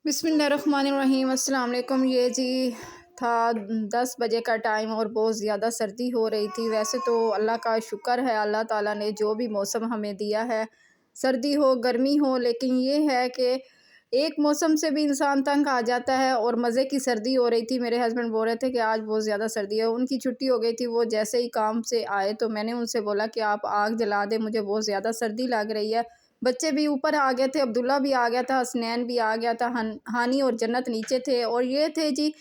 बिस्मिल्लाहिर्रहमानिर्रहीम अस्सलाम वालेकुम। ये जी था 10 बजे का टाइम और बहुत ज़्यादा सर्दी हो रही थी। वैसे तो अल्लाह का शुक्र है, अल्लाह ताला ने जो भी मौसम हमें दिया है, सर्दी हो गर्मी हो, लेकिन ये है कि एक मौसम से भी इंसान तंग आ जाता है। और मज़े की सर्दी हो रही थी। मेरे हस्बैंड बोल रहे थे कि आज बहुत ज़्यादा सर्दी है। उनकी छुट्टी हो गई थी, वो जैसे ही काम से आए तो मैंने उनसे बोला कि आप आग जला दें, मुझे बहुत ज़्यादा सर्दी लग रही है। बच्चे भी ऊपर आ गए थे, अब्दुल्ला भी आ गया था, हसनैन भी आ गया था, हानी और जन्नत नीचे थे। और ये थे जी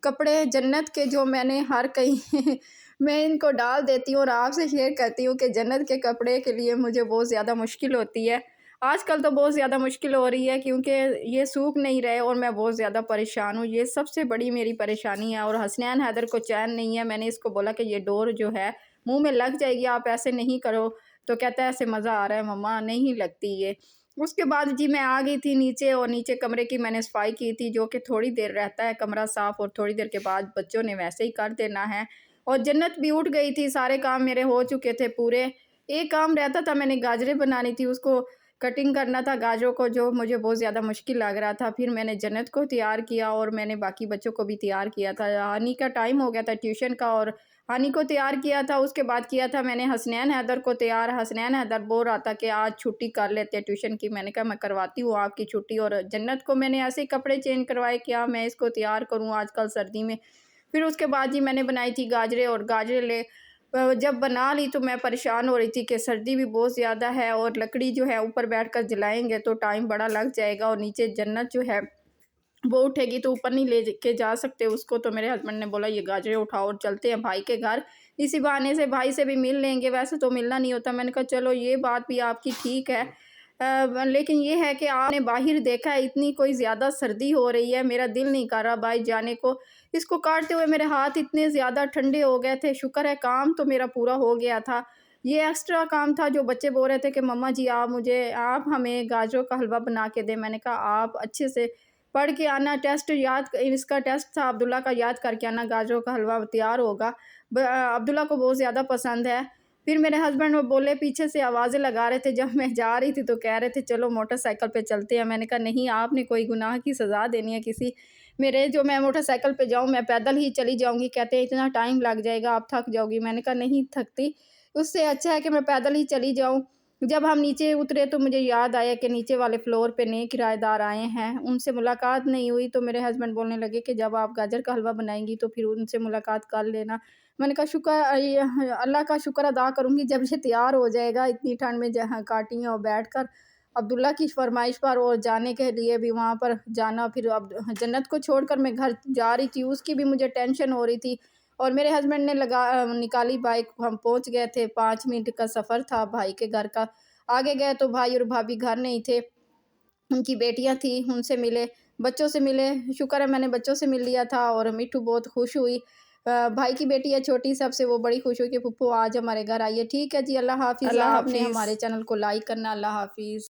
कपड़े जन्नत के, जो मैंने हर कहीं मैं इनको डाल देती हूँ और आपसे शेयर करती हूँ कि जन्नत के कपड़े के लिए मुझे बहुत ज़्यादा मुश्किल होती है। आजकल तो बहुत ज़्यादा मुश्किल हो रही है क्योंकि ये सूख नहीं रहे और मैं बहुत ज़्यादा परेशान हूँ। ये सबसे बड़ी मेरी परेशानी है। और हसनैन हैदर को चैन नहीं है। मैंने इसको बोला कि ये डोर जो है मुँह में लग जाएगी, आप ऐसे नहीं करो। तो कहता है ऐसे मज़ा आ रहा है मम्मा, नहीं लगती ये। उसके बाद जी मैं आ गई थी नीचे, और नीचे कमरे की मैंने सफाई की थी, जो कि थोड़ी देर रहता है कमरा साफ़ और थोड़ी देर के बाद बच्चों ने वैसे ही कर देना है। और जन्नत भी उठ गई थी, सारे काम मेरे हो चुके थे पूरे। एक काम रहता था, मैंने गाजरें बनानी थी, उसको कटिंग करना था गाजरों को, जो मुझे बहुत ज़्यादा मुश्किल लग रहा था। फिर मैंने जन्नत को तैयार किया और मैंने बाकी बच्चों को भी तैयार किया था। हानी का टाइम हो गया था ट्यूशन का, और हानी को तैयार किया था। उसके बाद किया था मैंने हसनैन हैदर को तैयार। हसनैन हैदर बोल रहा था कि आज छुट्टी कर लेते हैं ट्यूशन की। मैंने कहा मैं करवाती हूँ आपकी छुट्टी। और जन्नत को मैंने ऐसे ही कपड़े चेंज करवाए, क्या मैं इसको तैयार करूँ आजकल सर्दी में। फिर उसके बाद जी मैंने बनाई थी गाजरें, और गाजरें जब बना ली तो मैं परेशान हो रही थी कि सर्दी भी बहुत ज़्यादा है, और लकड़ी जो है ऊपर बैठ कर जलाएँगे तो टाइम बड़ा लग जाएगा, और नीचे जन्नत जो है वो उठेगी तो ऊपर नहीं ले के जा सकते उसको। तो मेरे हस्बैंड ने बोला ये गाजरें उठाओ और चलते हैं भाई के घर, इसी बहाने से भाई से भी मिल लेंगे। वैसे तो मिलना नहीं होता। मैंने कहा चलो ये बात भी आपकी ठीक है। लेकिन ये है कि आपने बाहर देखा है, इतनी कोई ज़्यादा सर्दी हो रही है, मेरा दिल नहीं कर रहा बाहर जाने को। इसको काटते हुए मेरे हाथ इतने ज़्यादा ठंडे हो गए थे। शुक्र है काम तो मेरा पूरा हो गया था। ये एक्स्ट्रा काम था जो बच्चे बोल रहे थे कि मम्मा जी आप हमें गाजरों का हलवा बना के दें। मैंने कहा आप अच्छे से पढ़ के आना, टेस्ट याद, इसका टेस्ट था अब्दुल्ला का, याद करके आना, गाजरों का हलवा तैयार होगा। अब्दुल्ला को बहुत ज़्यादा पसंद है। फिर मेरे हस्बैंड वो बोले, पीछे से आवाज़ें लगा रहे थे जब मैं जा रही थी, तो कह रहे थे चलो मोटरसाइकिल पे चलते हैं। मैंने कहा नहीं, आपने कोई गुनाह की सज़ा देनी है किसी मेरे, जो मैं मोटरसाइकिल पे जाऊँ, मैं पैदल ही चली जाऊँगी। कहते हैं इतना टाइम लग जाएगा, आप थक जाओगी। मैंने कहा नहीं थकती, उससे अच्छा है कि मैं पैदल ही चली जाऊँ। जब हम नीचे उतरे तो मुझे याद आया कि नीचे वाले फ्लोर पे नए किराएदार आए हैं, उनसे मुलाकात नहीं हुई। तो मेरे हस्बैंड बोलने लगे कि जब आप गाजर का हलवा बनाएंगी तो फिर उनसे मुलाकात कर लेना। मैंने कहा अल्लाह का शुक्र अदा करूँगी जब ये तैयार हो जाएगा, इतनी ठंड में जहाँ काटी और बैठ कर अब्दुल्ला की फरमाइश पर और जाने के लिए भी वहाँ पर जाना। फिर अब जन्नत को छोड़कर मैं घर जा रही थी, उसकी भी मुझे टेंशन हो रही थी। और मेरे हस्बैंड ने निकाली बाइक, हम पहुंच गए थे। 5 मिनट का सफ़र था भाई के घर का। आगे गए तो भाई और भाभी घर नहीं थे, उनकी बेटियां थी, उनसे मिले, बच्चों से मिले। शुक्र है मैंने बच्चों से मिल लिया था। और मिट्ठू बहुत खुश हुई। भाई की बेटी है छोटी सबसे, वो बड़ी खुश हुई कि पप्पू आज हमारे घर आइए। ठीक है जी, अल्लाह हाफिज़। अल्लाह आपने हाफिज़। हमारे चैनल को लाइक करना। अल्लाह हाफिज़।